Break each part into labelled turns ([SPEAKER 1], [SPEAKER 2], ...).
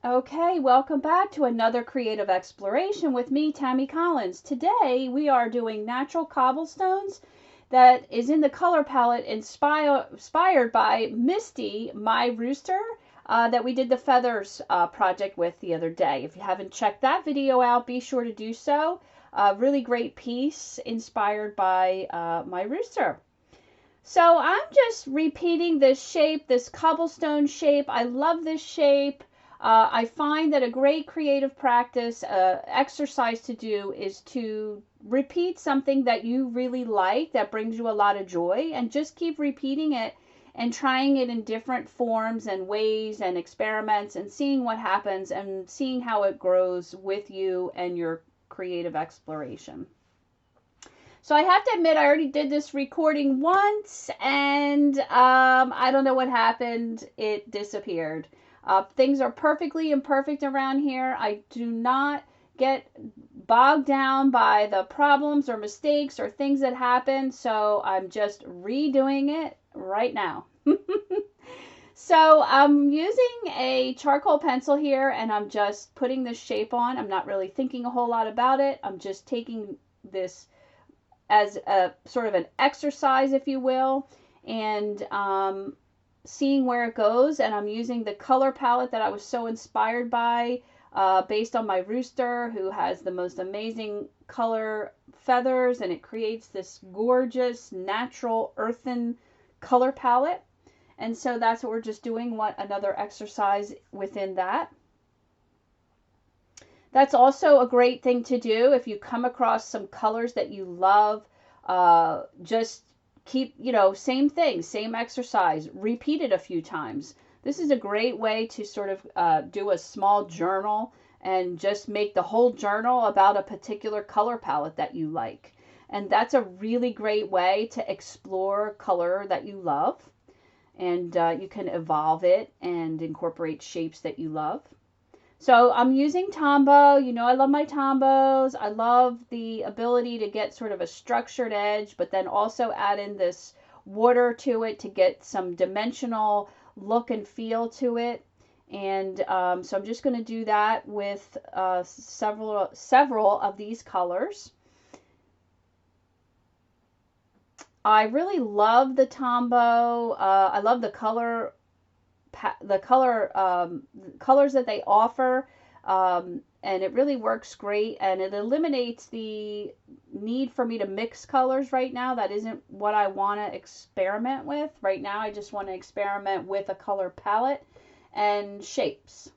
[SPEAKER 1] Okay, welcome back to another creative exploration with me, Tammy Collins. Today we are doing natural cobblestones that is in the color palette inspired by Misty, my rooster, that we did the feathers project with the other day. If you haven't checked that video out, be sure to do so. Really great piece inspired by my rooster. So I'm just repeating this shape, this cobblestone shape. I love this shape. I find that a great creative practice, exercise to do is to repeat something that you really like, that brings you a lot of joy, and just keep repeating it and trying it in different forms and ways and experiments and seeing what happens and seeing how it grows with you and your creative exploration. So I have to admit, I already did this recording once, and I don't know what happened. It disappeared. Things are perfectly imperfect around here. I do not get bogged down by the problems or mistakes or things that happen, so I'm just redoing it right now. So I'm using a charcoal pencil here, and I'm just putting this shape on. I'm not really thinking a whole lot about it. I'm just taking this as a sort of an exercise, if you will, and seeing where it goes. And I'm using the color palette that I was so inspired by, based on my rooster, who has the most amazing color feathers, and it creates this gorgeous natural earthen color palette. And so that's what we're just doing, another exercise within that. That's also a great thing to do if you come across some colors that you love. Just keep, same thing, same exercise, repeat it a few times. This is a great way to sort of do a small journal and just make the whole journal about a particular color palette that you like. And that's a really great way to explore color that you love. And you can evolve it and incorporate shapes that you love. So I'm using Tombow. I love my Tombows. I love the ability to get sort of a structured edge, but then also add in this water to it to get some dimensional look and feel to it. And so I'm just going to do that with several of these colors. I really love the Tombow. I love the colors that they offer, and it really works great, and it eliminates the need for me to mix colors right now. That isn't what I want to experiment with right now. I just want to experiment with a color palette and shapes.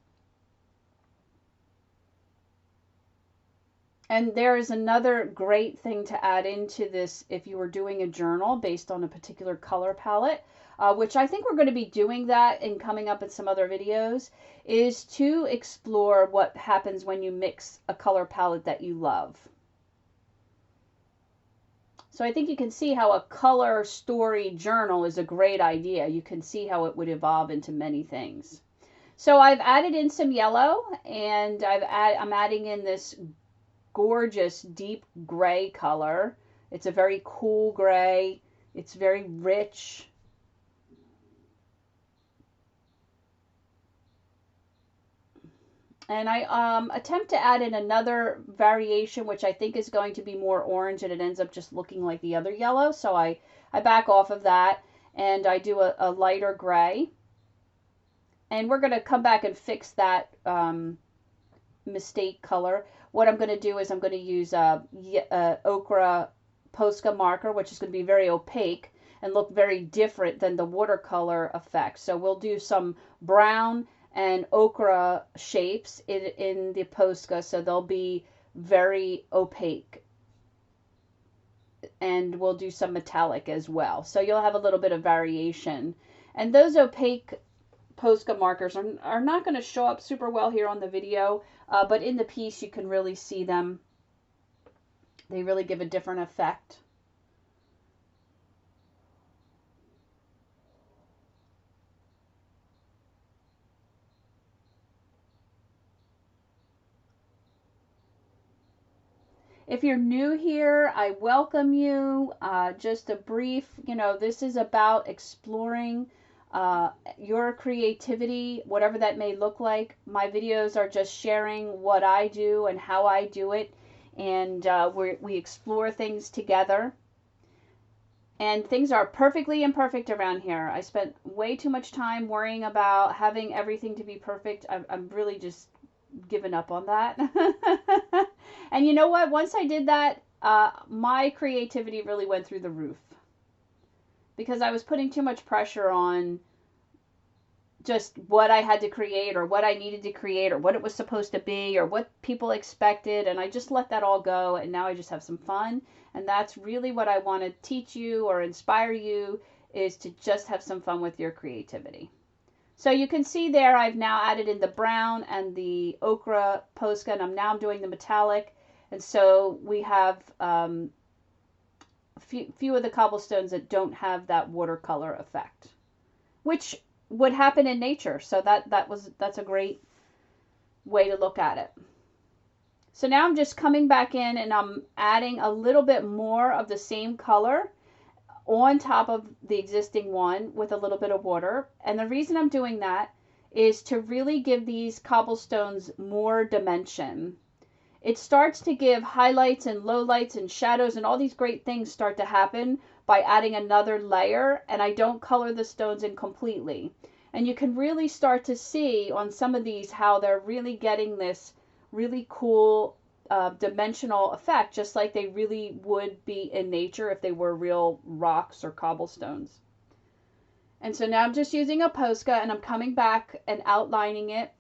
[SPEAKER 1] And there is another great thing to add into this if you were doing a journal based on a particular color palette, which I think we're going to be doing that and coming up in some other videos, is to explore what happens when you mix a color palette that you love. So I think you can see how a color story journal is a great idea. You can see how it would evolve into many things. So I've added in some yellow, and I'm adding in this gorgeous deep gray color. It's a very cool gray. It's very rich. And I attempt to add in another variation, which I think is going to be more orange, and it ends up just looking like the other yellow. So I back off of that, and I do a lighter gray. And we're going to come back and fix that mistake color. What I'm going to do is I'm going to use ochre Posca marker, which is going to be very opaque and look very different than the watercolor effect. So we'll do some brown and ochre shapes in the Posca, so they'll be very opaque. And we'll do some metallic as well. So you'll have a little bit of variation. And those opaque Posca markers are not going to show up super well here on the video, but in the piece you can really see them. They really give a different effect. If you're new here, I welcome you. Just a brief, this is about exploring your creativity, whatever that may look like. My videos are just sharing what I do and how I do it, and we explore things together. And things are perfectly imperfect around here. I spent way too much time worrying about having everything to be perfect. I'm really just given up on that. And you know what? Once I did that, my creativity really went through the roof because I was putting too much pressure on just what I had to create or what I needed to create or what it was supposed to be or what people expected. And I just let that all go. And now I just have some fun. And that's really what I want to teach you or inspire you, is to just have some fun with your creativity. So you can see there I've now added in the brown and the ochre Posca, and I'm now doing the metallic. And so we have a few of the cobblestones that don't have that watercolor effect, which would happen in nature. So that's a great way to look at it. So now I'm just coming back in and I'm adding a little bit more of the same color on top of the existing one with a little bit of water. And the reason I'm doing that is to really give these cobblestones more dimension. It starts to give highlights and lowlights and shadows, and all these great things start to happen by adding another layer, and I don't color the stones in completely. And you can really start to see on some of these how they're really getting this really cool dimensional effect, just like they really would be in nature if they were real rocks or cobblestones. And so now I'm just using a Posca and I'm coming back and outlining it.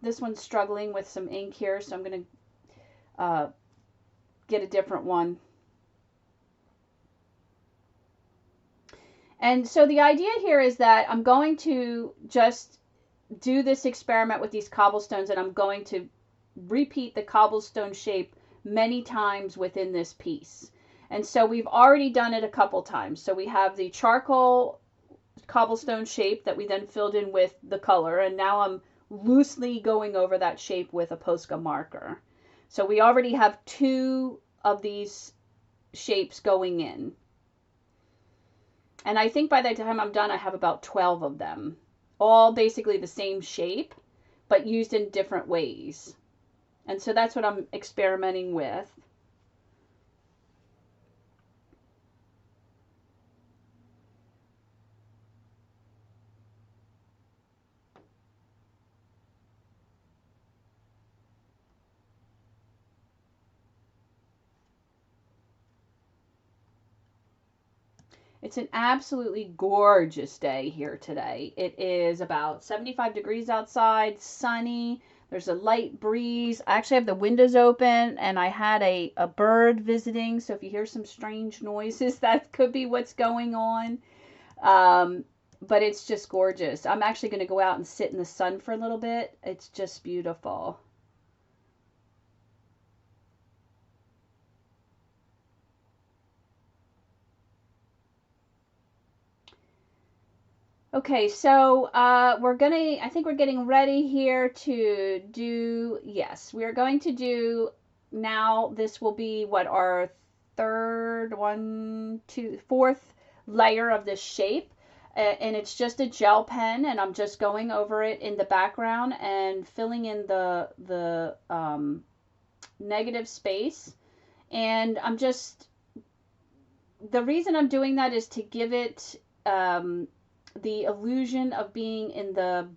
[SPEAKER 1] This one's struggling with some ink here, so I'm going to get a different one. And so the idea here is that I'm going to just do this experiment with these cobblestones, and I'm going to repeat the cobblestone shape many times within this piece. And so we've already done it a couple times. So we have the charcoal cobblestone shape that we then filled in with the color, and now I'm loosely going over that shape with a Posca marker. So we already have 2 of these shapes going in. And I think by the time I'm done, I have about 12 of them, all basically the same shape, but used in different ways. And so that's what I'm experimenting with. It's an absolutely gorgeous day here today. It is about 75 degrees outside, sunny. There's a light breeze. I actually have the windows open, and I had a bird visiting, so if you hear some strange noises, that could be what's going on. But it's just gorgeous. I'm actually going to go out and sit in the sun for a little bit. It's just beautiful. Okay, so I think we're getting ready here to do, yes, we are going to do, now this will be what, our fourth layer of this shape. And it's just a gel pen, and I'm just going over it in the background and filling in the negative space. And the reason I'm doing that is to give it the illusion of being in the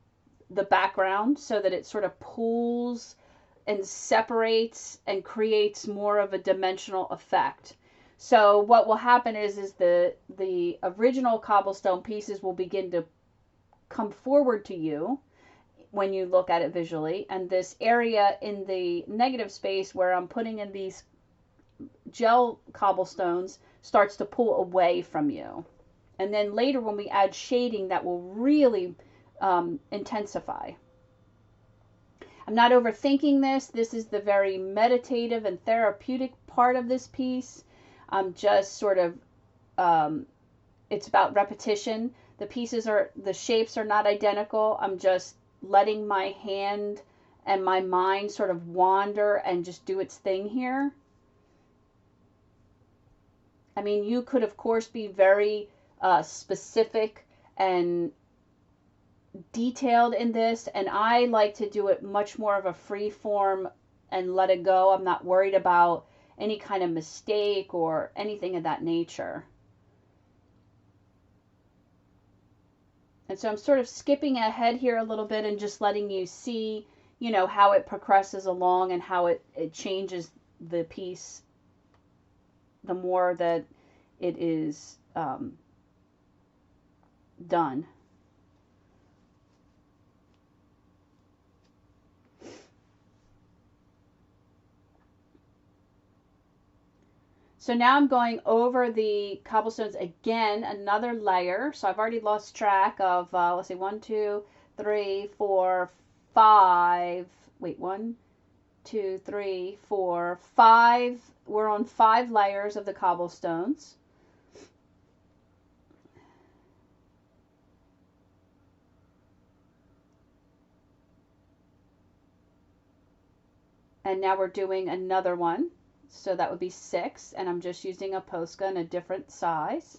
[SPEAKER 1] background, so that it sort of pulls and separates and creates more of a dimensional effect. So what will happen is the original cobblestone pieces will begin to come forward to you when you look at it visually, and this area in the negative space where I'm putting in these gel cobblestones starts to pull away from you. And then later when we add shading, that will really intensify. I'm not overthinking this. This is the very meditative and therapeutic part of this piece. I'm just sort of, it's about repetition. The shapes are not identical. I'm just letting my hand and my mind sort of wander and just do its thing here. I mean, you could, of course, be very specific and detailed in this, and I like to do it much more of a free form and let it go. I'm not worried about any kind of mistake or anything of that nature. And so I'm sort of skipping ahead here a little bit and just letting you see, you know, how it progresses along and how it changes the piece the more that it is done. So now I'm going over the cobblestones again, another layer. So I've already lost track of, let's see, 1, 2, 3, 4, 5. Wait, 1, 2, 3, 4, 5. We're on 5 layers of the cobblestones. And now we're doing another one. So that would be 6, and I'm just using a Posca in a different size.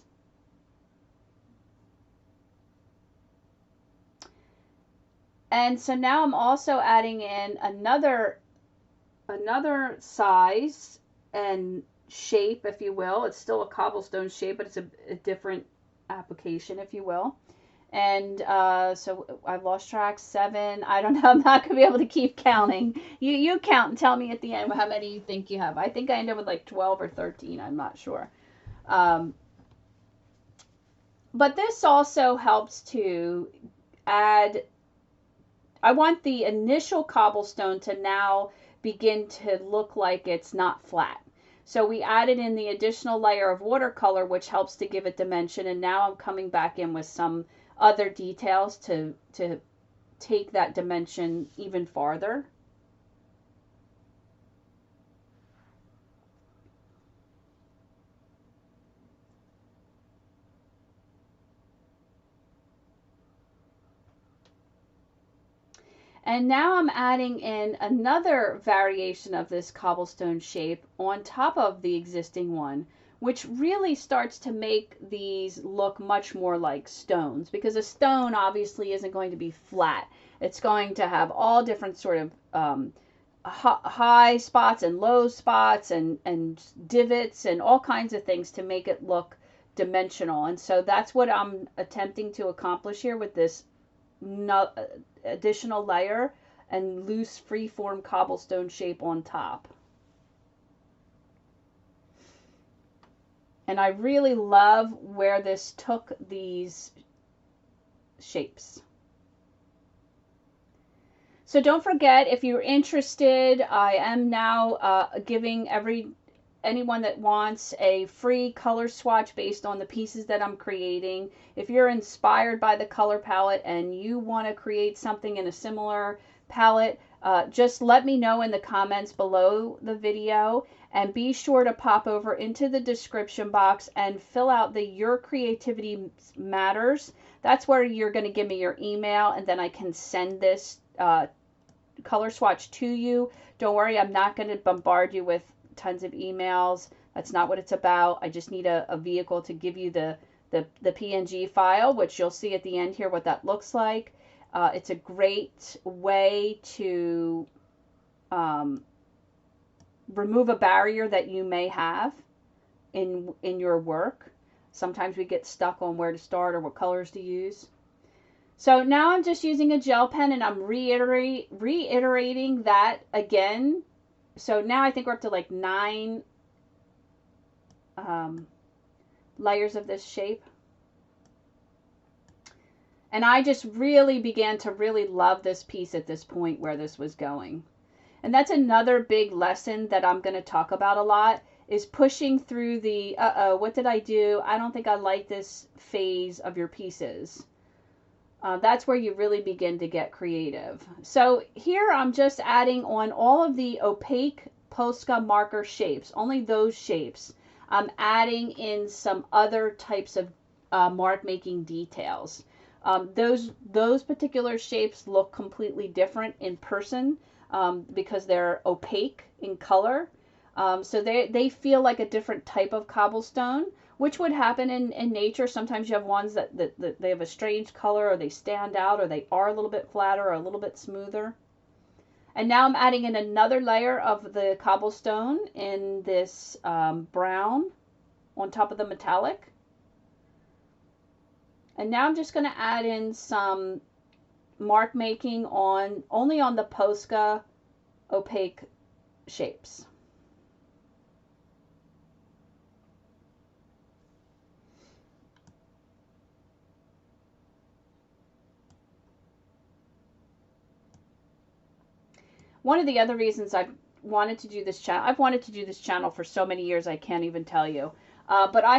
[SPEAKER 1] And so now I'm also adding in another size and shape, if you will. It's still a cobblestone shape, but it's a different application, if you will. And so I've lost track, 7. I don't know. I'm not going to be able to keep counting. You count and tell me at the end how many you think you have. I think I ended up with like 12 or 13. I'm not sure. But this also helps to add. I want the initial cobblestone to now begin to look like it's not flat. So we added in the additional layer of watercolor, which helps to give it dimension. And now I'm coming back in with some other details to take that dimension even farther. And now I'm adding in another variation of this cobblestone shape on top of the existing one, which really starts to make these look much more like stones, because a stone obviously isn't going to be flat. It's going to have all different sort of high spots and low spots and divots and all kinds of things to make it look dimensional. And so that's what I'm attempting to accomplish here with this additional layer and loose free-form cobblestone shape on top. And I really love where this took these shapes. So don't forget, if you're interested, I am now giving anyone that wants a free color swatch based on the pieces that I'm creating. If you're inspired by the color palette and you want to create something in a similar palette, just let me know in the comments below the video, and be sure to pop over into the description box and fill out the Your Creativity Matters. That's where you're going to give me your email, and then I can send this color swatch to you. Don't worry, I'm not going to bombard you with tons of emails. That's not what it's about. I just need a vehicle to give you the PNG file, which you'll see at the end here what that looks like. It's a great way to remove a barrier that you may have in your work. Sometimes we get stuck on where to start or what colors to use. So now I'm just using a gel pen, and I'm reiterating that again. So now I think we're up to like 9 layers of this shape. And I just really began to really love this piece at this point where this was going. And that's another big lesson that I'm going to talk about a lot, is pushing through the, what did I do? I don't think I like this phase of your pieces. That's where you really begin to get creative. So here I'm just adding on all of the opaque Posca marker shapes, only those shapes. I'm adding in some other types of mark making details. Those particular shapes look completely different in person because they're opaque in color. So they feel like a different type of cobblestone, which would happen in nature. Sometimes you have ones that they have a strange color, or they stand out, or they are a little bit flatter or a little bit smoother. And now I'm adding in another layer of the cobblestone in this brown on top of the metallic. And now I'm just going to add in some mark making only on the Posca opaque shapes. One of the other reasons I've wanted to do this channel for so many years, I can't even tell you. But I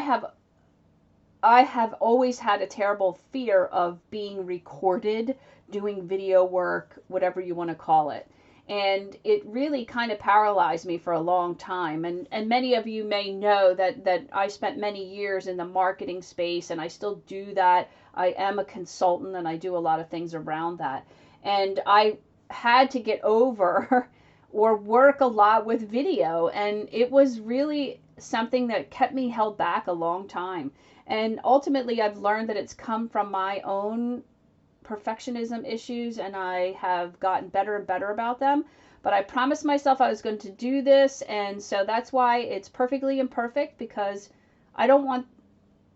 [SPEAKER 1] have always had a terrible fear of being recorded, doing video work, whatever you want to call it. And it really kind of paralyzed me for a long time. And many of you may know that I spent many years in the marketing space, and I still do that. I am a consultant, and I do a lot of things around that. And I had to get over or work a lot with video, and it was really something that kept me held back a long time. And ultimately I've learned that it's come from my own perfectionism issues, and I have gotten better and better about them. But I promised myself I was going to do this, and so that's why it's perfectly imperfect, because I don't want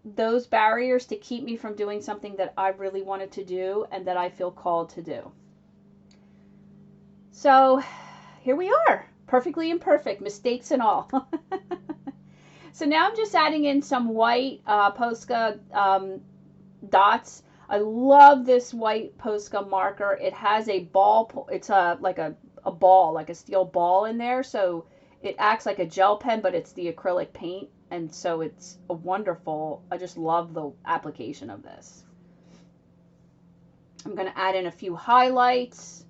[SPEAKER 1] those barriers to keep me from doing something that I really wanted to do and that I feel called to do. So here we are, perfectly imperfect, mistakes and all. So now I'm just adding in some white Posca dots. I love this white Posca marker. It has a ball, it's like a ball, like a steel ball in there. So it acts like a gel pen, but it's the acrylic paint. And so it's a wonderful, I just love the application of this. I'm going to add in a few highlights.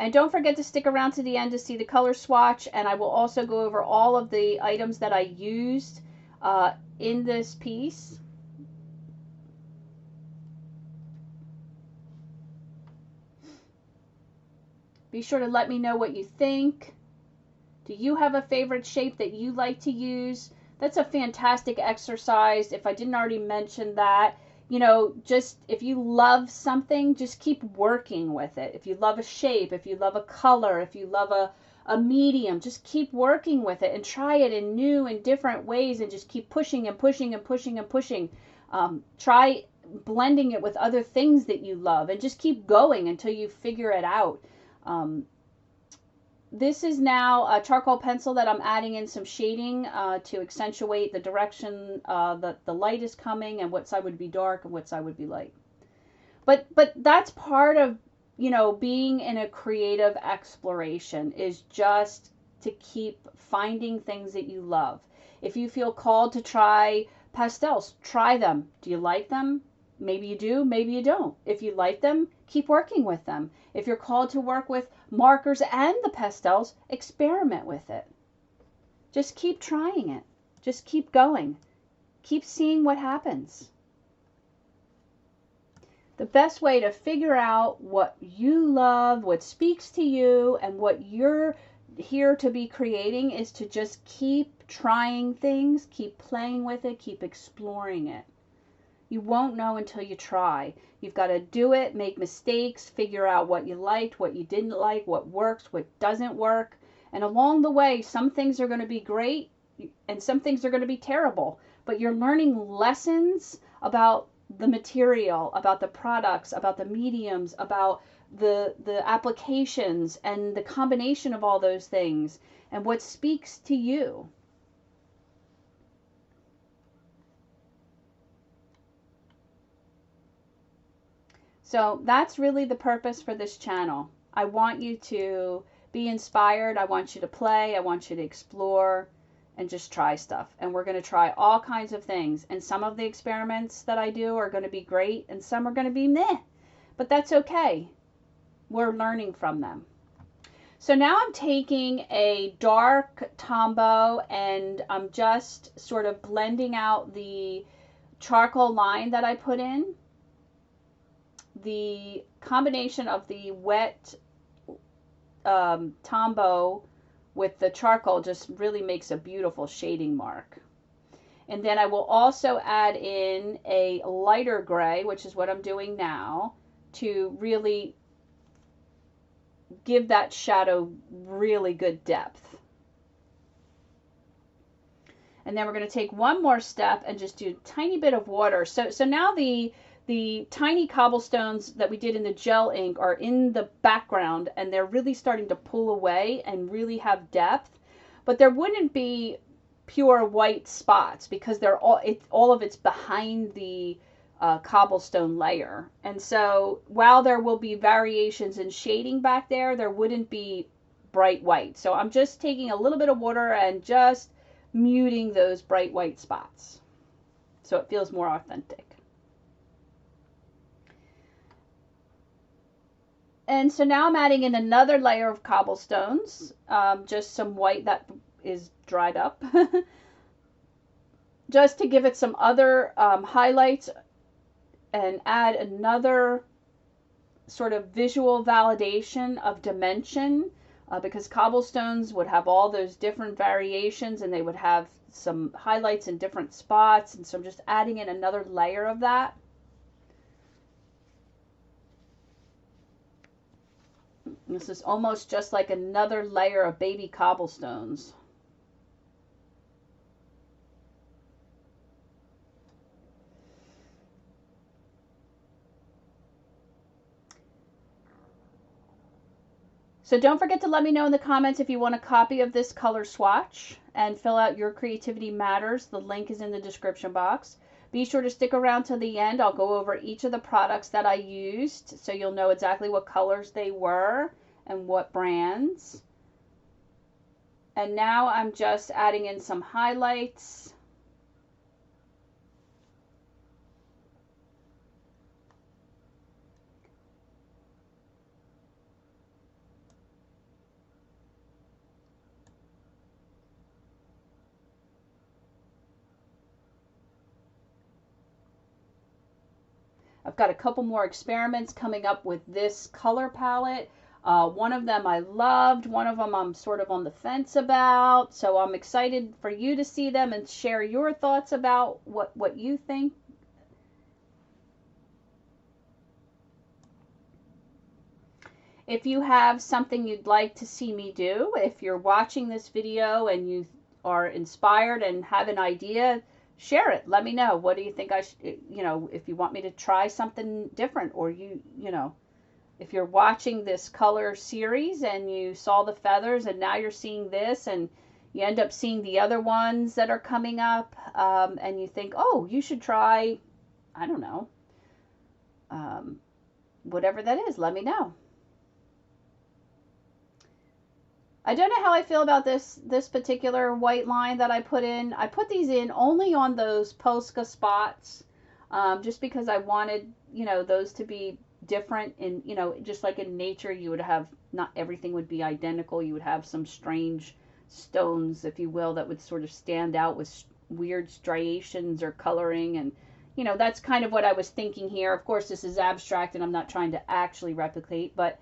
[SPEAKER 1] And don't forget to stick around to the end to see the color swatch, and I will also go over all of the items that I used in this piece. Be sure to let me know what you think. Do you have a favorite shape that you like to use? That's a fantastic exercise. If I didn't already mention that, you know, just if you love something, just keep working with it. If you love a shape, if you love a color, if you love a medium, just keep working with it and try it in new and different ways, and just keep pushing and pushing and pushing and pushing. Try blending it with other things that you love, and just keep going until you figure it out. This is now a charcoal pencil that I'm adding in some shading to accentuate the direction that the light is coming, and what side would be dark and what side would be light. But that's part of, you know, being in a creative exploration, is just to keep finding things that you love. If you feel called to try pastels, try them. Do you like them? Maybe you do, maybe you don't. If you like them, keep working with them. If you're called to work with markers and the pastels, experiment with it. Just keep trying it. Just keep going. Keep seeing what happens. The best way to figure out what you love, what speaks to you, and what you're here to be creating is to just keep trying things, keep playing with it, keep exploring it. You won't know until you try. You've got to do it, make mistakes, figure out what you liked, what you didn't like, what works, what doesn't work. And along the way, some things are going to be great and some things are going to be terrible. But you're learning lessons about the material, about the products, about the mediums, about the applications, and the combination of all those things, and what speaks to you. So that's really the purpose for this channel. I want you to be inspired. I want you to play. I want you to explore and just try stuff. And we're going to try all kinds of things. And some of the experiments that I do are going to be great, and some are going to be meh. But that's okay. We're learning from them. So now I'm taking a dark Tombow, and I'm just sort of blending out the charcoal line that I put in. The combination of the wet Tombow with the charcoal just really makes a beautiful shading mark. And then I will also add in a lighter gray, which is what I'm doing now, to really give that shadow really good depth. And then we're going to take one more step and just do a tiny bit of water. So now the tiny cobblestones that we did in the gel ink are in the background, and they're really starting to pull away and really have depth. But there wouldn't be pure white spots because they're all of it's behind the cobblestone layer. And so while there will be variations in shading back there, there wouldn't be bright white. So I'm just taking a little bit of water and just muting those bright white spots so it feels more authentic. And so now I'm adding in another layer of cobblestones, just some white that is dried up, just to give it some other highlights and add another sort of visual validation of dimension, because cobblestones would have all those different variations and they would have some highlights in different spots. And so I'm just adding in another layer of that. This is almost just like another layer of baby cobblestones. So don't forget to let me know in the comments if you want a copy of this color swatch and fill out your Creativity Matters. The link is in the description box. Be sure to stick around to the end. I'll go over each of the products that I used so you'll know exactly what colors they were and what brands. And now I'm just adding in some highlights. I've got a couple more experiments coming up with this color palette. One of them I loved, one of them I'm sort of on the fence about. So I'm excited for you to see them and share your thoughts about what you think. If you have something you'd like to see me do, if you're watching this video and you are inspired and have an idea, share it. Let me know. What do you think I should, if you want me to try something different, or if you're watching this color series and you saw the feathers and now you're seeing this and you end up seeing the other ones that are coming up, and you think, oh, you should try, I don't know, whatever that is, let me know. I don't know how I feel about this particular white line that I put in. I put these in only on those Posca spots, just because I wanted, those to be different. And, just like in nature, you would have, not everything would be identical. You would have some strange stones, if you will, that would sort of stand out with weird striations or coloring. And, that's kind of what I was thinking here. Of course, this is abstract and I'm not trying to actually replicate, but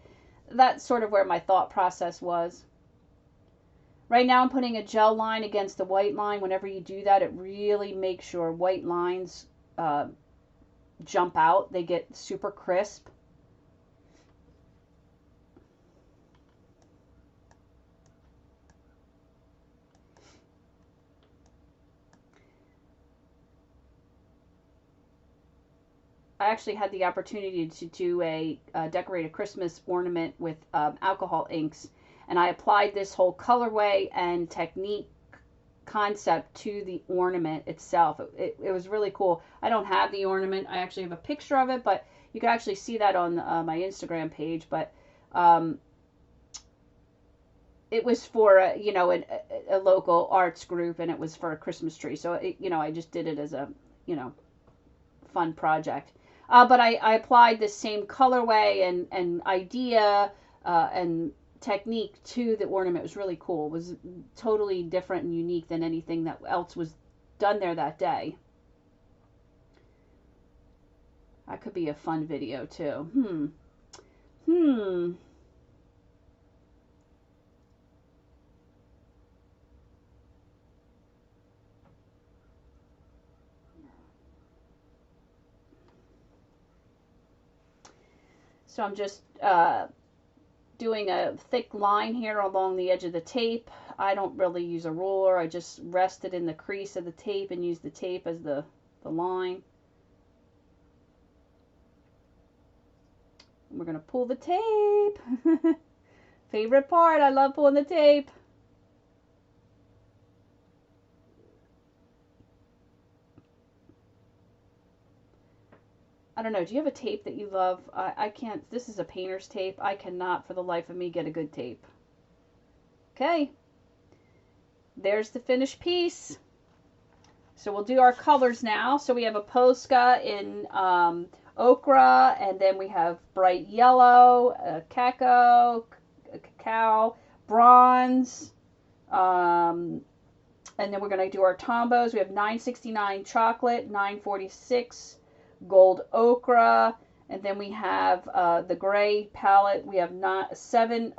[SPEAKER 1] that's sort of where my thought process was. Right now I'm putting a gel line against the white line. Whenever you do that, it really makes your white lines jump out. They get super crisp. I actually had the opportunity to do decorate a Christmas ornament with alcohol inks. And I applied this whole colorway and technique concept to the ornament itself. It was really cool. I don't have the ornament. I actually have a picture of it, but you can actually see that on my Instagram page. But it was for a local arts group, and it was for a Christmas tree. So I just did it as a fun project. But I applied the same colorway and idea and technique to the ornament. It was really cool. It was totally different and unique than anything that else was done there that day. That could be a fun video too. So I'm just doing a thick line here along the edge of the tape. I don't really use a ruler. I just rest it in the crease of the tape and use the tape as the line. We're going to pull the tape. Favorite part, I love pulling the tape. I don't know, do you have a tape that you love? I can't, this is a painter's tape. I cannot for the life of me get a good tape. Okay, there's the finished piece. So we'll do our colors now. So we have a Posca in ochre, and then we have bright yellow, cacao, bronze, and then we're going to do our tombos. We have 969 chocolate, 946 gold ochre, and then we have the gray palette. We have N79,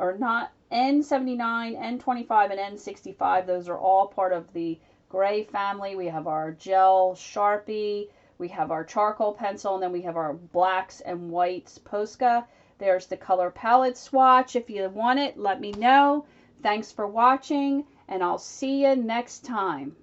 [SPEAKER 1] N25, and N65. Those are all part of the gray family. We have our gel Sharpie, we have our charcoal pencil, and then we have our blacks and whites Posca. There's the color palette swatch. If you want it, let me know. Thanks for watching, and I'll see you next time.